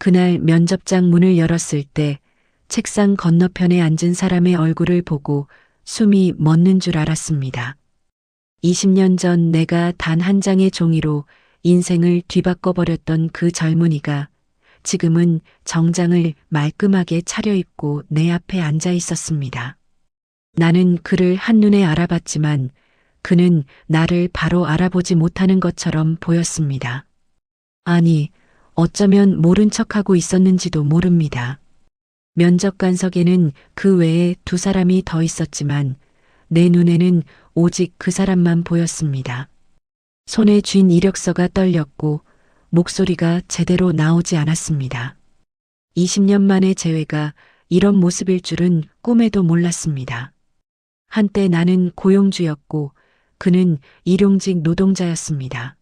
그날 면접장 문을 열었을 때 책상 건너편에 앉은 사람의 얼굴을 보고 숨이 멎는 줄 알았습니다. 20년 전 내가 단 한 장의 종이로 인생을 뒤바꿔버렸던 그 젊은이가 지금은 정장을 말끔하게 차려입고 내 앞에 앉아 있었습니다. 나는 그를 한눈에 알아봤지만 그는 나를 바로 알아보지 못하는 것처럼 보였습니다. 아니, 어쩌면 모른 척하고 있었는지도 모릅니다. 면접관석에는 그 외에 두 사람이 더 있었지만 내 눈에는 오직 그 사람만 보였습니다. 손에 쥔 이력서가 떨렸고 목소리가 제대로 나오지 않았습니다. 20년 만의 재회가 이런 모습일 줄은 꿈에도 몰랐습니다. 한때 나는 고용주였고 그는 일용직 노동자였습니다.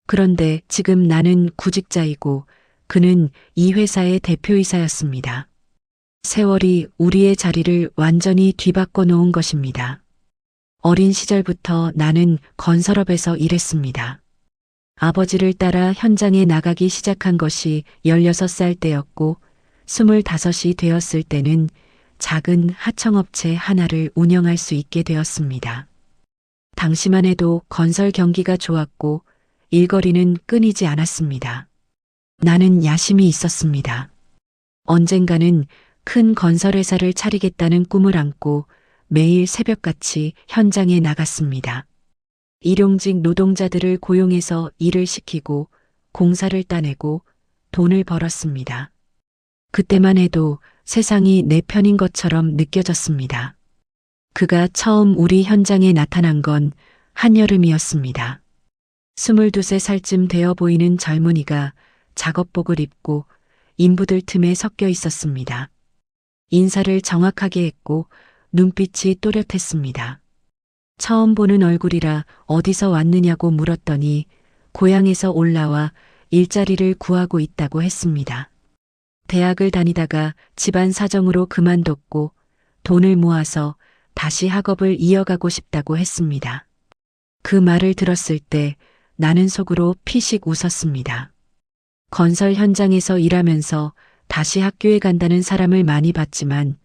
그런데 지금 나는 구직자이고 그는 이 회사의 대표이사였습니다. 세월이 우리의 자리를 완전히 뒤바꿔 놓은 것입니다. 어린 시절부터 나는 건설업에서 일했습니다. 아버지를 따라 현장에 나가기 시작한 것이 16살 때였고 25이 되었을 때는 작은 하청업체 하나를 운영할 수 있게 되었습니다. 당시만 해도 건설 경기가 좋았고 일거리는 끊이지 않았습니다. 나는 야심이 있었습니다. 언젠가는 큰 건설회사를 차리겠다는 꿈을 안고 매일 새벽같이 현장에 나갔습니다. 일용직 노동자들을 고용해서 일을 시키고 공사를 따내고 돈을 벌었습니다. 그때만 해도 세상이 내 편인 것처럼 느껴졌습니다. 그가 처음 우리 현장에 나타난 건 한여름이었습니다. 22살쯤 되어 보이는 젊은이가 작업복을 입고 인부들 틈에 섞여 있었습니다. 인사를 정확하게 했고 눈빛이 또렷했습니다. 처음 보는 얼굴이라 어디서 왔느냐고 물었더니 고향에서 올라와 일자리를 구하고 있다고 했습니다. 대학을 다니다가 집안 사정으로 그만뒀고 돈을 모아서 다시 학업을 이어가고 싶다고 했습니다. 그 말을 들었을 때 나는 속으로 피식 웃었습니다. 건설 현장에서 일하면서 다시 학교에 간다는 사람을 많이 봤지만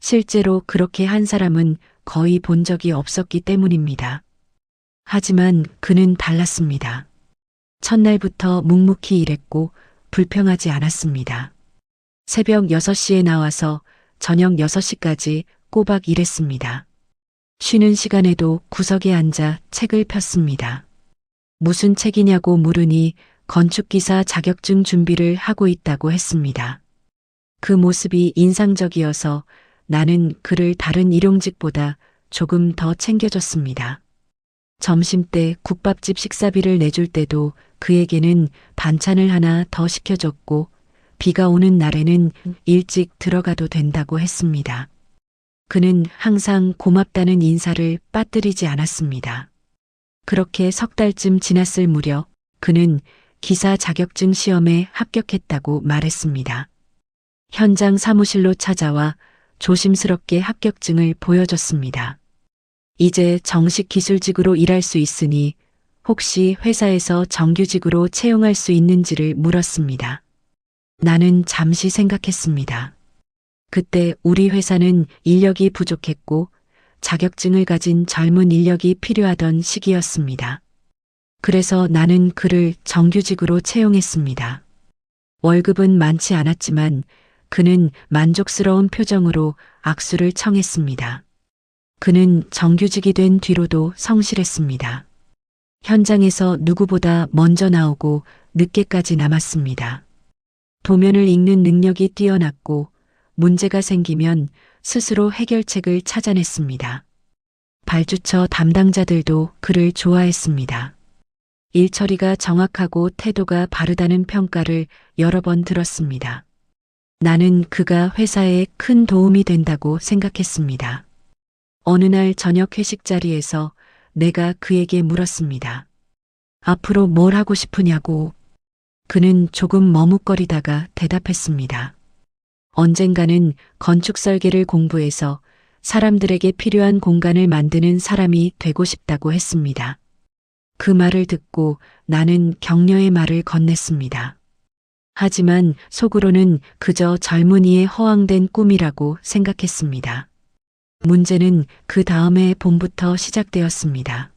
실제로 그렇게 한 사람은 거의 본 적이 없었기 때문입니다. 하지만 그는 달랐습니다. 첫날부터 묵묵히 일했고 불평하지 않았습니다. 새벽 6시에 나와서 저녁 6시까지 꼬박 일했습니다. 쉬는 시간에도 구석에 앉아 책을 폈습니다. 무슨 책이냐고 물으니 건축기사 자격증 준비를 하고 있다고 했습니다. 그 모습이 인상적이어서 나는 그를 다른 일용직보다 조금 더 챙겨줬습니다. 점심때 국밥집 식사비를 내줄 때도 그에게는 반찬을 하나 더 시켜줬고 비가 오는 날에는 일찍 들어가도 된다고 했습니다. 그는 항상 고맙다는 인사를 빠뜨리지 않았습니다. 그렇게 석 달쯤 지났을 무렵 그는 기사 자격증 시험에 합격했다고 말했습니다. 현장 사무실로 찾아와 조심스럽게 합격증을 보여줬습니다. 이제 정식 기술직으로 일할 수 있으니 혹시 회사에서 정규직으로 채용할 수 있는지를 물었습니다. 나는 잠시 생각했습니다. 그때 우리 회사는 인력이 부족했고 자격증을 가진 젊은 인력이 필요하던 시기였습니다. 그래서 나는 그를 정규직으로 채용했습니다. 월급은 많지 않았지만 그는 만족스러운 표정으로 악수를 청했습니다. 그는 정규직이 된 뒤로도 성실했습니다. 현장에서 누구보다 먼저 나오고 늦게까지 남았습니다. 도면을 읽는 능력이 뛰어났고 문제가 생기면 스스로 해결책을 찾아냈습니다. 발주처 담당자들도 그를 좋아했습니다. 일 처리가 정확하고 태도가 바르다는 평가를 여러 번 들었습니다. 나는 그가 회사에 큰 도움이 된다고 생각했습니다. 어느 날 저녁 회식 자리에서 내가 그에게 물었습니다. 앞으로 뭘 하고 싶으냐고. 그는 조금 머뭇거리다가 대답했습니다. 언젠가는 건축 설계를 공부해서 사람들에게 필요한 공간을 만드는 사람이 되고 싶다고 했습니다. 그 말을 듣고 나는 격려의 말을 건넸습니다. 하지만 속으로는 그저 젊은이의 허황된 꿈이라고 생각했습니다. 문제는 그 다음해 봄부터 시작되었습니다.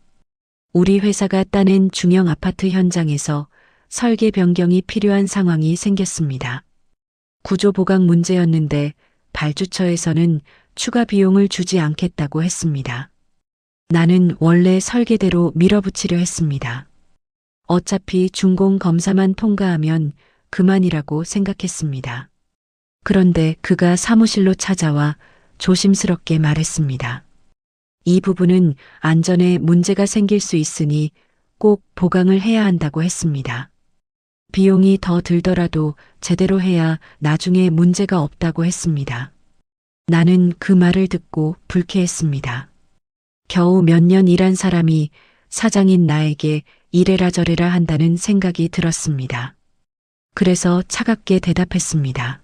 우리 회사가 따낸 중형 아파트 현장에서 설계 변경이 필요한 상황이 생겼습니다. 구조 보강 문제였는데 발주처에서는 추가 비용을 주지 않겠다고 했습니다. 나는 원래 설계대로 밀어붙이려 했습니다. 어차피 준공 검사만 통과하면 그만이라고 생각했습니다. 그런데 그가 사무실로 찾아와 조심스럽게 말했습니다. 이 부분은 안전에 문제가 생길 수 있으니 꼭 보강을 해야 한다고 했습니다. 비용이 더 들더라도 제대로 해야 나중에 문제가 없다고 했습니다. 나는 그 말을 듣고 불쾌했습니다. 겨우 몇 년 일한 사람이 사장인 나에게 이래라 저래라 한다는 생각이 들었습니다. 그래서 차갑게 대답했습니다.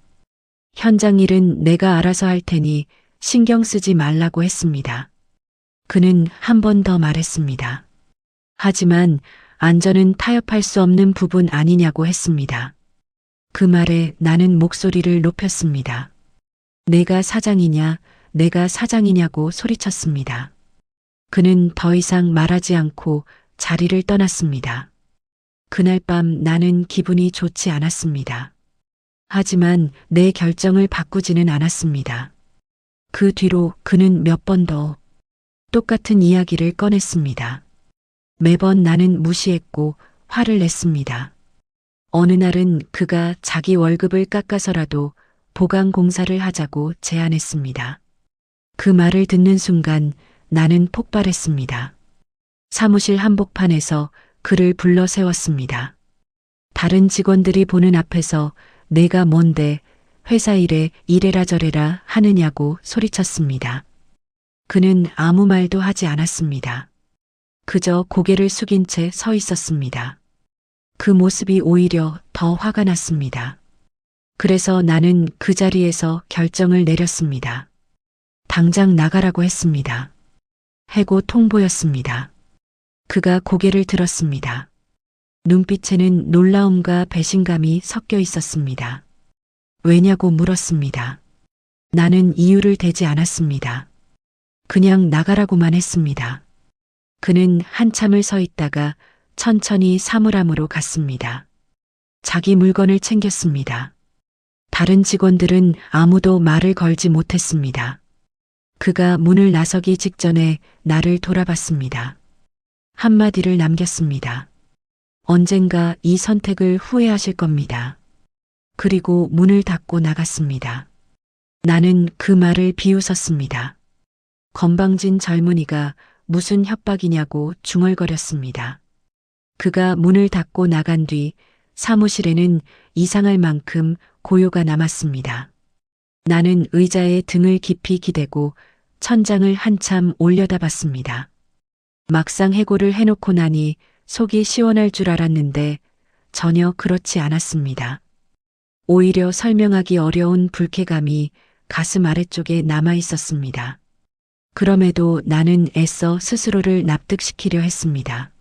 현장 일은 내가 알아서 할 테니 신경 쓰지 말라고 했습니다. 그는 한 번 더 말했습니다. 하지만 안전은 타협할 수 없는 부분 아니냐고 했습니다. 그 말에 나는 목소리를 높였습니다. 내가 사장이냐, 내가 사장이냐고 소리쳤습니다. 그는 더 이상 말하지 않고 자리를 떠났습니다. 그날 밤 나는 기분이 좋지 않았습니다. 하지만 내 결정을 바꾸지는 않았습니다. 그 뒤로 그는 몇 번 더 똑같은 이야기를 꺼냈습니다. 매번 나는 무시했고 화를 냈습니다. 어느 날은 그가 자기 월급을 깎아서라도 보강 공사를 하자고 제안했습니다. 그 말을 듣는 순간 나는 폭발했습니다. 사무실 한복판에서 그를 불러 세웠습니다. 다른 직원들이 보는 앞에서 내가 뭔데 회사 일에 이래라 저래라 하느냐고 소리쳤습니다. 그는 아무 말도 하지 않았습니다. 그저 고개를 숙인 채 서 있었습니다. 그 모습이 오히려 더 화가 났습니다. 그래서 나는 그 자리에서 결정을 내렸습니다. 당장 나가라고 했습니다. 해고 통보였습니다. 그가 고개를 들었습니다. 눈빛에는 놀라움과 배신감이 섞여 있었습니다. 왜냐고 물었습니다. 나는 이유를 대지 않았습니다. 그냥 나가라고만 했습니다. 그는 한참을 서 있다가 천천히 사물함으로 갔습니다. 자기 물건을 챙겼습니다. 다른 직원들은 아무도 말을 걸지 못했습니다. 그가 문을 나서기 직전에 나를 돌아봤습니다. 한마디를 남겼습니다. 언젠가 이 선택을 후회하실 겁니다. 그리고 문을 닫고 나갔습니다. 나는 그 말을 비웃었습니다. 건방진 젊은이가 무슨 협박이냐고 중얼거렸습니다. 그가 문을 닫고 나간 뒤 사무실에는 이상할 만큼 고요가 남았습니다. 나는 의자에 등을 깊이 기대고 천장을 한참 올려다봤습니다. 막상 해고를 해놓고 나니 속이 시원할 줄 알았는데 전혀 그렇지 않았습니다. 오히려 설명하기 어려운 불쾌감이 가슴 아래쪽에 남아 있었습니다. 그럼에도 나는 애써 스스로를 납득시키려 했습니다.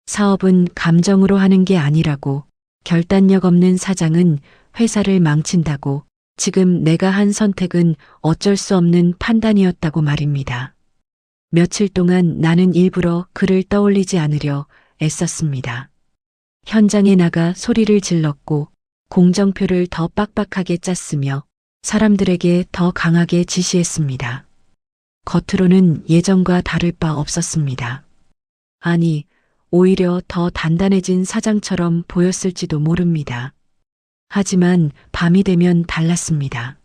사업은 감정으로 하는 게 아니라고, 결단력 없는 사장은 회사를 망친다고, 지금 내가 한 선택은 어쩔 수 없는 판단이었다고 말입니다. 며칠 동안 나는 일부러 그를 떠올리지 않으려 애썼습니다. 현장에 나가 소리를 질렀고 공정표를 더 빡빡하게 짰으며 사람들에게 더 강하게 지시했습니다. 겉으로는 예전과 다를 바 없었습니다. 아니, 오히려 더 단단해진 사장처럼 보였을지도 모릅니다. 하지만 밤이 되면 달랐습니다.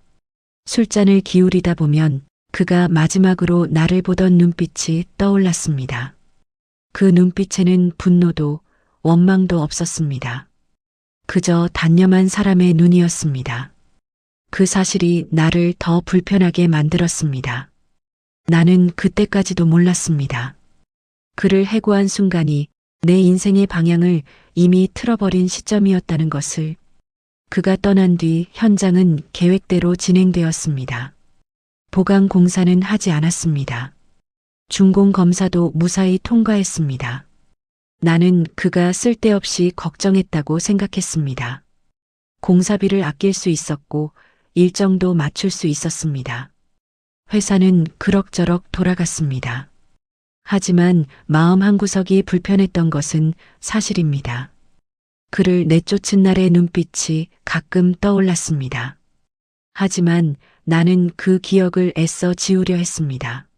술잔을 기울이다 보면 그가 마지막으로 나를 보던 눈빛이 떠올랐습니다. 그 눈빛에는 분노도 원망도 없었습니다. 그저 단념한 사람의 눈이었습니다. 그 사실이 나를 더 불편하게 만들었습니다. 나는 그때까지도 몰랐습니다. 그를 해고한 순간이 내 인생의 방향을 이미 틀어버린 시점이었다는 것을. 그가 떠난 뒤 현장은 계획대로 진행되었습니다. 보강 공사는 하지 않았습니다. 준공 검사도 무사히 통과했습니다. 나는 그가 쓸데없이 걱정했다고 생각했습니다. 공사비를 아낄 수 있었고 일정도 맞출 수 있었습니다. 회사는 그럭저럭 돌아갔습니다. 하지만 마음 한구석이 불편했던 것은 사실입니다. 그를 내쫓은 날의 눈빛이 가끔 떠올랐습니다. 하지만 나는 그 기억을 애써 지우려 했습니다.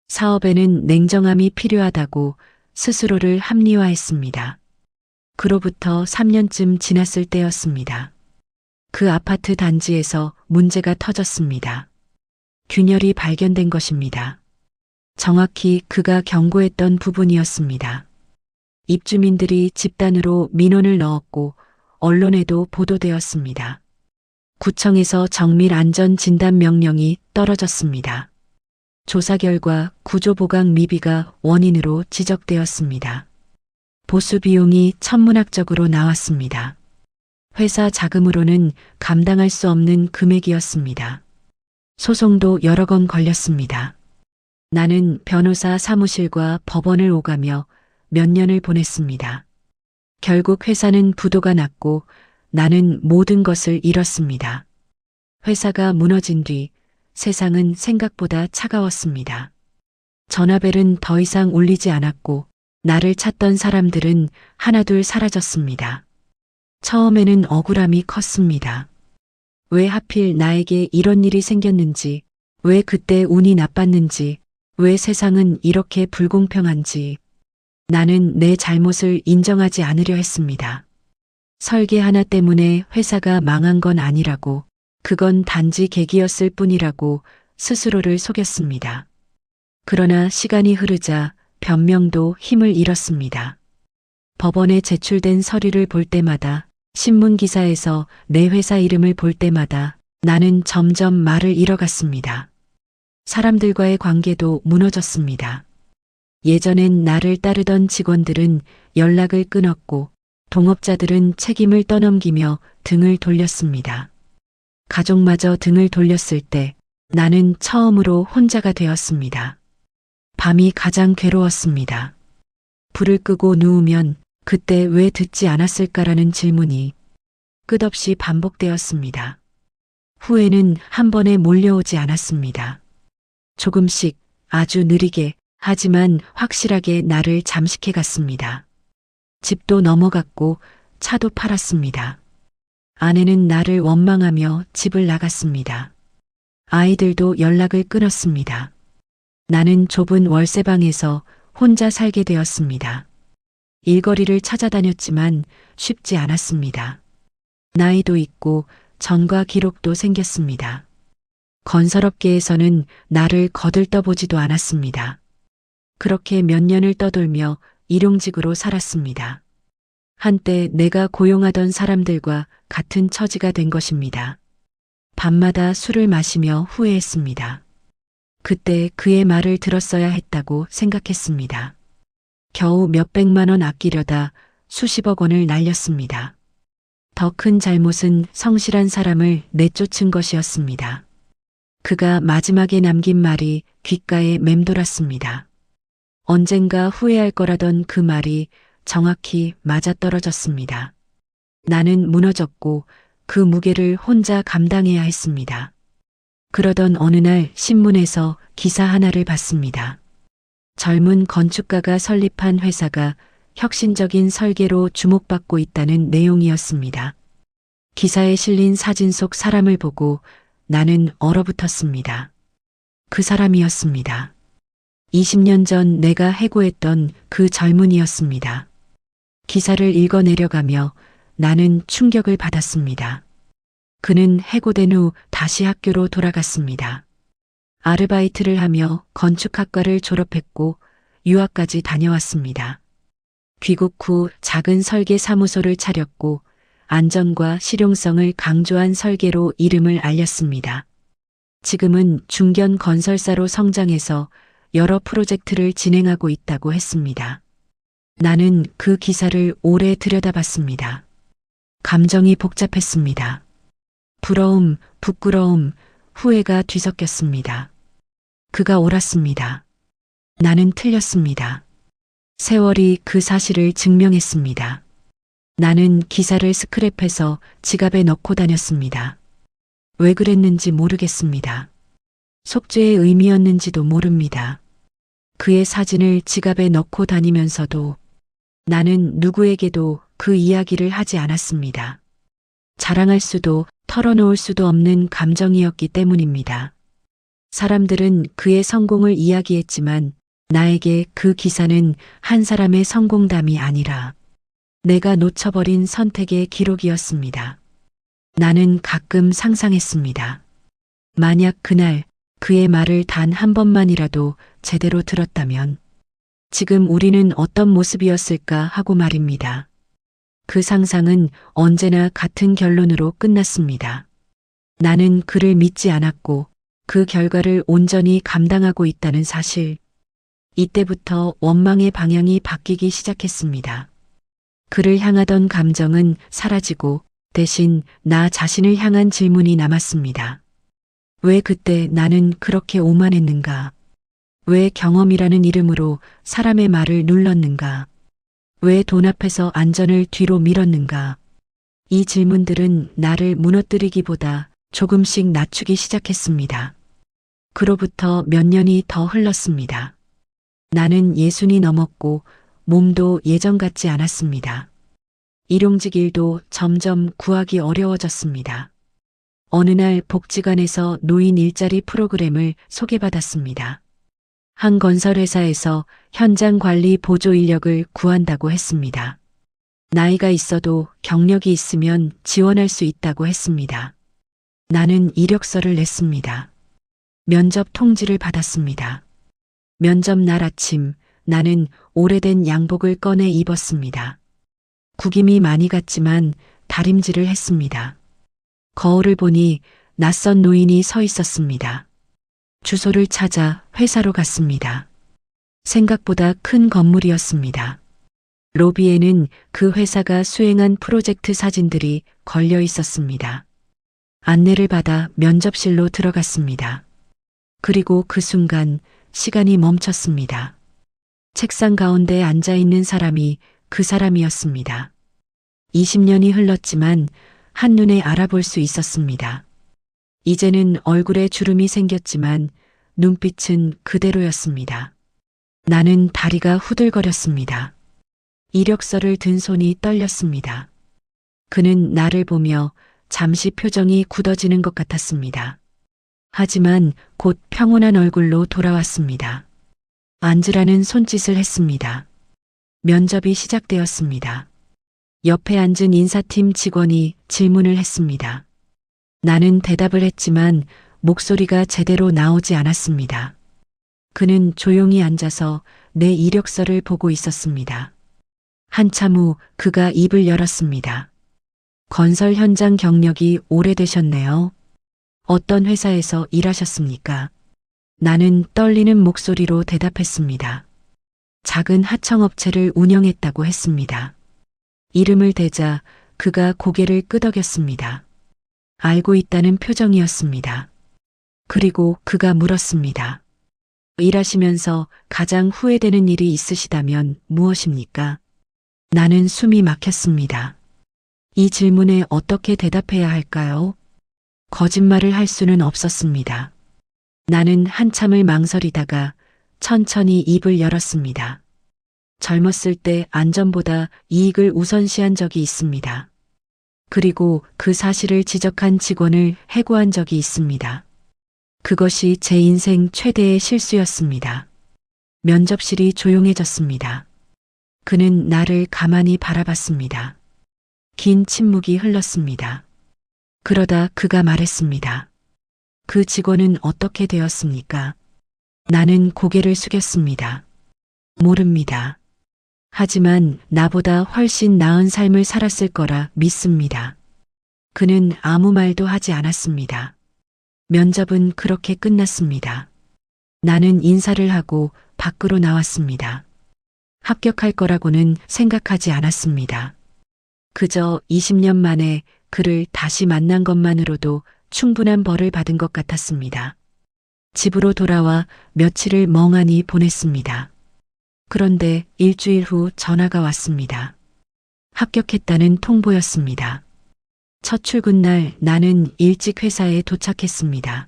사업에는 냉정함이 필요하다고 스스로를 합리화했습니다. 그로부터 3년쯤 지났을 때였습니다. 그 아파트 단지에서 문제가 터졌습니다. 균열이 발견된 것입니다. 정확히 그가 경고했던 부분이었습니다. 입주민들이 집단으로 민원을 넣었고 언론에도 보도되었습니다. 구청에서 정밀 안전 진단 명령이 떨어졌습니다. 조사 결과 구조 보강 미비가 원인으로 지적되었습니다. 보수 비용이 천문학적으로 나왔습니다. 회사 자금으로는 감당할 수 없는 금액이었습니다. 소송도 여러 건 걸렸습니다. 나는 변호사 사무실과 법원을 오가며 몇 년을 보냈습니다. 결국 회사는 부도가 났고 나는 모든 것을 잃었습니다. 회사가 무너진 뒤 세상은 생각보다 차가웠습니다. 전화벨은 더 이상 울리지 않았고 나를 찾던 사람들은 하나둘 사라졌습니다. 처음에는 억울함이 컸습니다. 왜 하필 나에게 이런 일이 생겼는지, 왜 그때 운이 나빴는지, 왜 세상은 이렇게 불공평한지. 나는 내 잘못을 인정하지 않으려 했습니다. 설계 하나 때문에 회사가 망한 건 아니라고, 그건 단지 계기였을 뿐이라고 스스로를 속였습니다. 그러나 시간이 흐르자 변명도 힘을 잃었습니다. 법원에 제출된 서류를 볼 때마다, 신문 기사에서 내 회사 이름을 볼 때마다 나는 점점 말을 잃어갔습니다. 사람들과의 관계도 무너졌습니다. 예전엔 나를 따르던 직원들은 연락을 끊었고 동업자들은 책임을 떠넘기며 등을 돌렸습니다. 가족마저 등을 돌렸을 때 나는 처음으로 혼자가 되었습니다. 밤이 가장 괴로웠습니다. 불을 끄고 누우면 그때 왜 듣지 않았을까라는 질문이 끝없이 반복되었습니다. 후회는 한 번에 몰려오지 않았습니다. 조금씩 아주 느리게 하지만 확실하게 나를 잠식해 갔습니다. 집도 넘어갔고 차도 팔았습니다. 아내는 나를 원망하며 집을 나갔습니다. 아이들도 연락을 끊었습니다. 나는 좁은 월세방에서 혼자 살게 되었습니다. 일거리를 찾아다녔지만 쉽지 않았습니다. 나이도 있고 전과 기록도 생겼습니다. 건설업계에서는 나를 거들떠보지도 않았습니다. 그렇게 몇 년을 떠돌며 일용직으로 살았습니다. 한때 내가 고용하던 사람들과 같은 처지가 된 것입니다. 밤마다 술을 마시며 후회했습니다. 그때 그의 말을 들었어야 했다고 생각했습니다. 겨우 몇백만 원 아끼려다 수십억 원을 날렸습니다. 더 큰 잘못은 성실한 사람을 내쫓은 것이었습니다. 그가 마지막에 남긴 말이 귓가에 맴돌았습니다. 언젠가 후회할 거라던 그 말이 정확히 맞아떨어졌습니다. 나는 무너졌고 그 무게를 혼자 감당해야 했습니다. 그러던 어느 날 신문에서 기사 하나를 봤습니다. 젊은 건축가가 설립한 회사가 혁신적인 설계로 주목받고 있다는 내용이었습니다. 기사에 실린 사진 속 사람을 보고 나는 얼어붙었습니다. 그 사람이었습니다. 20년 전 내가 해고했던 그 젊은이였습니다. 기사를 읽어 내려가며 나는 충격을 받았습니다. 그는 해고된 후 다시 학교로 돌아갔습니다. 아르바이트를 하며 건축학과를 졸업했고 유학까지 다녀왔습니다. 귀국 후 작은 설계 사무소를 차렸고 안전과 실용성을 강조한 설계로 이름을 알렸습니다. 지금은 중견 건설사로 성장해서 여러 프로젝트를 진행하고 있다고 했습니다. 나는 그 기사를 오래 들여다봤습니다. 감정이 복잡했습니다. 부러움, 부끄러움, 후회가 뒤섞였습니다. 그가 옳았습니다. 나는 틀렸습니다. 세월이 그 사실을 증명했습니다. 나는 기사를 스크랩해서 지갑에 넣고 다녔습니다. 왜 그랬는지 모르겠습니다. 속죄의 의미였는지도 모릅니다. 그의 사진을 지갑에 넣고 다니면서도 나는 누구에게도 그 이야기를 하지 않았습니다. 자랑할 수도 털어놓을 수도 없는 감정이었기 때문입니다. 사람들은 그의 성공을 이야기했지만 나에게 그 기사는 한 사람의 성공담이 아니라 내가 놓쳐버린 선택의 기록이었습니다. 나는 가끔 상상했습니다. 만약 그날 그의 말을 단 한 번만이라도 제대로 들었다면 지금 우리는 어떤 모습이었을까 하고 말입니다. 그 상상은 언제나 같은 결론으로 끝났습니다. 나는 그를 믿지 않았고 그 결과를 온전히 감당하고 있다는 사실. 이때부터 원망의 방향이 바뀌기 시작했습니다. 그를 향하던 감정은 사라지고 대신 나 자신을 향한 질문이 남았습니다. 왜 그때 나는 그렇게 오만했는가? 왜 경험이라는 이름으로 사람의 말을 눌렀는가? 왜 돈 앞에서 안전을 뒤로 밀었는가? 이 질문들은 나를 무너뜨리기보다 조금씩 낮추기 시작했습니다. 그로부터 몇 년이 더 흘렀습니다. 나는 60이 넘었고 몸도 예전 같지 않았습니다. 일용직 일도 점점 구하기 어려워졌습니다. 어느 날 복지관에서 노인 일자리 프로그램을 소개받았습니다. 한 건설회사에서 현장 관리 보조 인력을 구한다고 했습니다. 나이가 있어도 경력이 있으면 지원할 수 있다고 했습니다. 나는 이력서를 냈습니다. 면접 통지를 받았습니다. 면접 날 아침 나는 오래된 양복을 꺼내 입었습니다. 구김이 많이 갔지만 다림질을 했습니다. 거울을 보니 낯선 노인이 서 있었습니다. 주소를 찾아 회사로 갔습니다. 생각보다 큰 건물이었습니다. 로비에는 그 회사가 수행한 프로젝트 사진들이 걸려 있었습니다. 안내를 받아 면접실로 들어갔습니다. 그리고 그 순간 시간이 멈췄습니다. 책상 가운데 앉아 있는 사람이 그 사람이었습니다. 20년이 흘렀지만 한눈에 알아볼 수 있었습니다. 이제는 얼굴에 주름이 생겼지만 눈빛은 그대로였습니다. 나는 다리가 후들거렸습니다. 이력서를 든 손이 떨렸습니다. 그는 나를 보며 잠시 표정이 굳어지는 것 같았습니다. 하지만 곧 평온한 얼굴로 돌아왔습니다. 앉으라는 손짓을 했습니다. 면접이 시작되었습니다. 옆에 앉은 인사팀 직원이 질문을 했습니다. 나는 대답을 했지만 목소리가 제대로 나오지 않았습니다. 그는 조용히 앉아서 내 이력서를 보고 있었습니다. 한참 후 그가 입을 열었습니다. 건설 현장 경력이 오래되셨네요. 어떤 회사에서 일하셨습니까? 나는 떨리는 목소리로 대답했습니다. 작은 하청업체를 운영했다고 했습니다. 이름을 대자 그가 고개를 끄덕였습니다. 알고 있다는 표정이었습니다. 그리고 그가 물었습니다. 일하시면서 가장 후회되는 일이 있으시다면 무엇입니까? 나는 숨이 막혔습니다. 이 질문에 어떻게 대답해야 할까요? 거짓말을 할 수는 없었습니다. 나는 한참을 망설이다가 천천히 입을 열었습니다. 젊었을 때 안전보다 이익을 우선시한 적이 있습니다. 그리고 그 사실을 지적한 직원을 해고한 적이 있습니다. 그것이 제 인생 최대의 실수였습니다. 면접실이 조용해졌습니다. 그는 나를 가만히 바라봤습니다. 긴 침묵이 흘렀습니다. 그러다 그가 말했습니다. 그 직원은 어떻게 되었습니까? 나는 고개를 숙였습니다. 모릅니다. 하지만 나보다 훨씬 나은 삶을 살았을 거라 믿습니다. 그는 아무 말도 하지 않았습니다. 면접은 그렇게 끝났습니다. 나는 인사를 하고 밖으로 나왔습니다. 합격할 거라고는 생각하지 않았습니다. 그저 20년 만에 그를 다시 만난 것만으로도 충분한 벌을 받은 것 같았습니다. 집으로 돌아와 며칠을 멍하니 보냈습니다. 그런데 일주일 후 전화가 왔습니다. 합격했다는 통보였습니다. 첫 출근 날 나는 일찍 회사에 도착했습니다.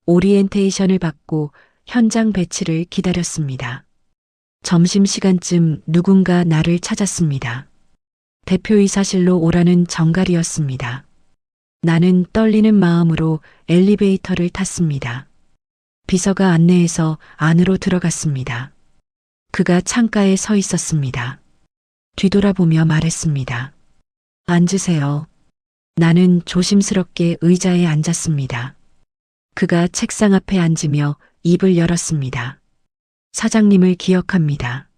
오리엔테이션을 받고 현장 배치를 기다렸습니다. 점심시간쯤 누군가 나를 찾았습니다. 대표이사실로 오라는 정갈이었습니다. 나는 떨리는 마음으로 엘리베이터를 탔습니다. 비서가 안내해서 안으로 들어갔습니다. 그가 창가에 서 있었습니다. 뒤돌아보며 말했습니다. 앉으세요. 나는 조심스럽게 의자에 앉았습니다. 그가 책상 앞에 앉으며 입을 열었습니다. 사장님을 기억합니다.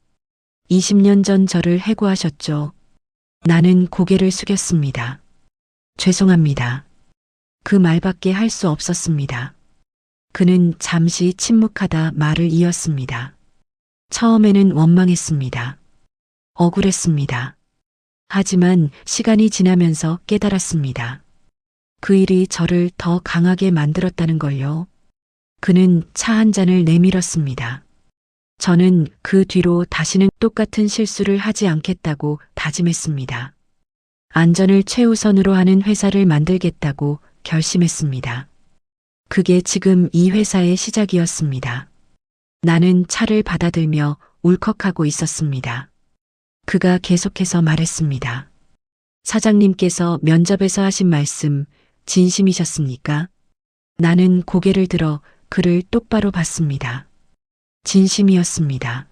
20년 전 저를 해고하셨죠. 나는 고개를 숙였습니다. 죄송합니다. 그 말밖에 할 수 없었습니다. 그는 잠시 침묵하다 말을 이었습니다. 처음에는 원망했습니다. 억울했습니다. 하지만 시간이 지나면서 깨달았습니다. 그 일이 저를 더 강하게 만들었다는 걸요. 그는 차 한 잔을 내밀었습니다. 저는 그 뒤로 다시는 똑같은 실수를 하지 않겠다고 다짐했습니다. 안전을 최우선으로 하는 회사를 만들겠다고 결심했습니다. 그게 지금 이 회사의 시작이었습니다. 나는 차를 받아들며 울컥하고 있었습니다. 그가 계속해서 말했습니다. 사장님께서 면접에서 하신 말씀 진심이셨습니까? 나는 고개를 들어 그를 똑바로 봤습니다. 진심이었습니다.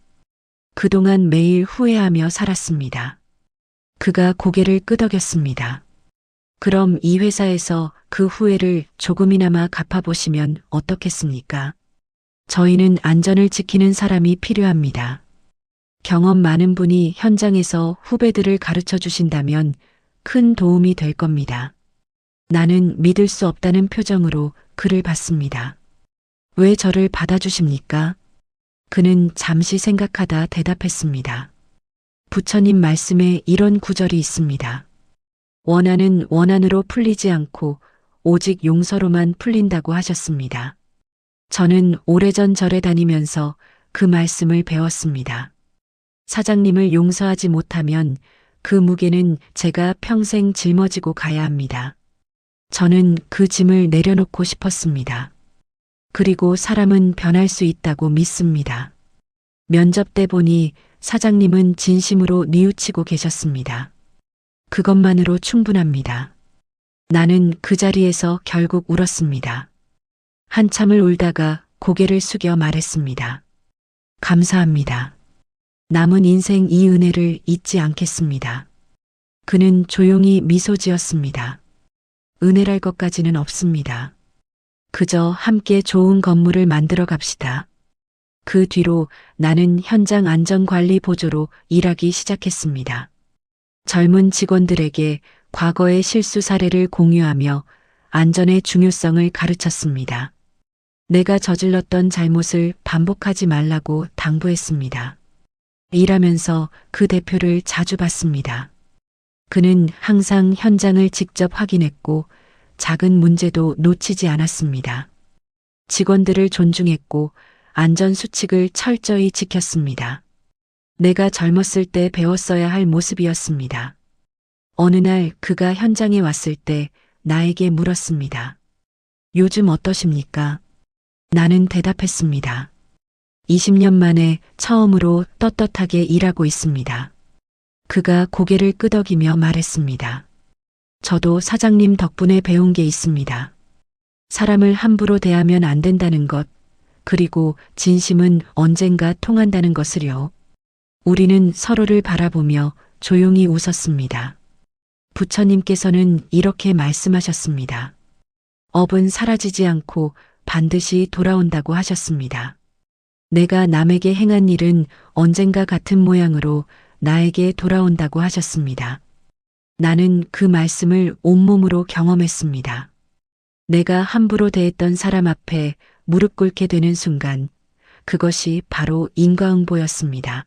그동안 매일 후회하며 살았습니다. 그가 고개를 끄덕였습니다. 그럼 이 회사에서 그 후회를 조금이나마 갚아보시면 어떻겠습니까? 저희는 안전을 지키는 사람이 필요합니다. 경험 많은 분이 현장에서 후배들을 가르쳐 주신다면 큰 도움이 될 겁니다. 나는 믿을 수 없다는 표정으로 그를 봤습니다. 왜 저를 받아주십니까? 그는 잠시 생각하다 대답했습니다. 부처님 말씀에 이런 구절이 있습니다. 원한은 원한으로 풀리지 않고 오직 용서로만 풀린다고 하셨습니다. 저는 오래전 절에 다니면서 그 말씀을 배웠습니다. 사장님을 용서하지 못하면 그 무게는 제가 평생 짊어지고 가야 합니다. 저는 그 짐을 내려놓고 싶었습니다. 그리고 사람은 변할 수 있다고 믿습니다. 면접 때 보니 사장님은 진심으로 뉘우치고 계셨습니다. 그것만으로 충분합니다. 나는 그 자리에서 결국 울었습니다. 한참을 울다가 고개를 숙여 말했습니다. 감사합니다. 남은 인생 이 은혜를 잊지 않겠습니다. 그는 조용히 미소 지었습니다. 은혜랄 것까지는 없습니다. 그저 함께 좋은 건물을 만들어 갑시다. 그 뒤로 나는 현장 안전관리 보조로 일하기 시작했습니다. 젊은 직원들에게 과거의 실수 사례를 공유하며 안전의 중요성을 가르쳤습니다. 내가 저질렀던 잘못을 반복하지 말라고 당부했습니다. 일하면서 그 대표를 자주 봤습니다. 그는 항상 현장을 직접 확인했고 작은 문제도 놓치지 않았습니다. 직원들을 존중했고 안전 수칙을 철저히 지켰습니다. 내가 젊었을 때 배웠어야 할 모습이었습니다. 어느 날 그가 현장에 왔을 때 나에게 물었습니다. 요즘 어떠십니까? 나는 대답했습니다. 20년 만에 처음으로 떳떳하게 일하고 있습니다. 그가 고개를 끄덕이며 말했습니다. 저도 사장님 덕분에 배운 게 있습니다. 사람을 함부로 대하면 안 된다는 것, 그리고 진심은 언젠가 통한다는 것을요. 우리는 서로를 바라보며 조용히 웃었습니다. 부처님께서는 이렇게 말씀하셨습니다. 업은 사라지지 않고 반드시 돌아온다고 하셨습니다. 내가 남에게 행한 일은 언젠가 같은 모양으로 나에게 돌아온다고 하셨습니다. 나는 그 말씀을 온몸으로 경험했습니다. 내가 함부로 대했던 사람 앞에 무릎 꿇게 되는 순간 그것이 바로 인과응보였습니다.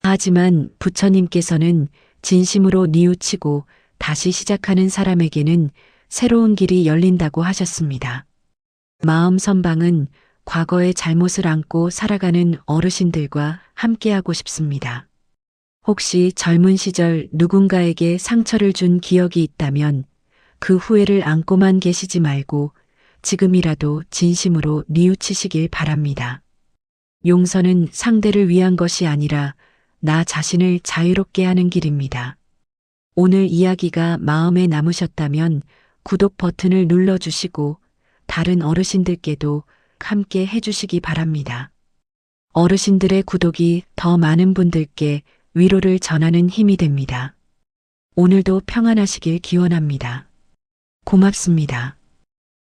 하지만 부처님께서는 진심으로 뉘우치고 다시 시작하는 사람에게는 새로운 길이 열린다고 하셨습니다. 마음 선방은 과거의 잘못을 안고 살아가는 어르신들과 함께하고 싶습니다. 혹시 젊은 시절 누군가에게 상처를 준 기억이 있다면 그 후회를 안고만 계시지 말고 지금이라도 진심으로 뉘우치시길 바랍니다. 용서는 상대를 위한 것이 아니라 나 자신을 자유롭게 하는 길입니다. 오늘 이야기가 마음에 남으셨다면 구독 버튼을 눌러주시고 다른 어르신들께도 함께 해주시기 바랍니다. 어르신들의 구독이 더 많은 분들께 위로를 전하는 힘이 됩니다. 오늘도 평안하시길 기원합니다. 고맙습니다.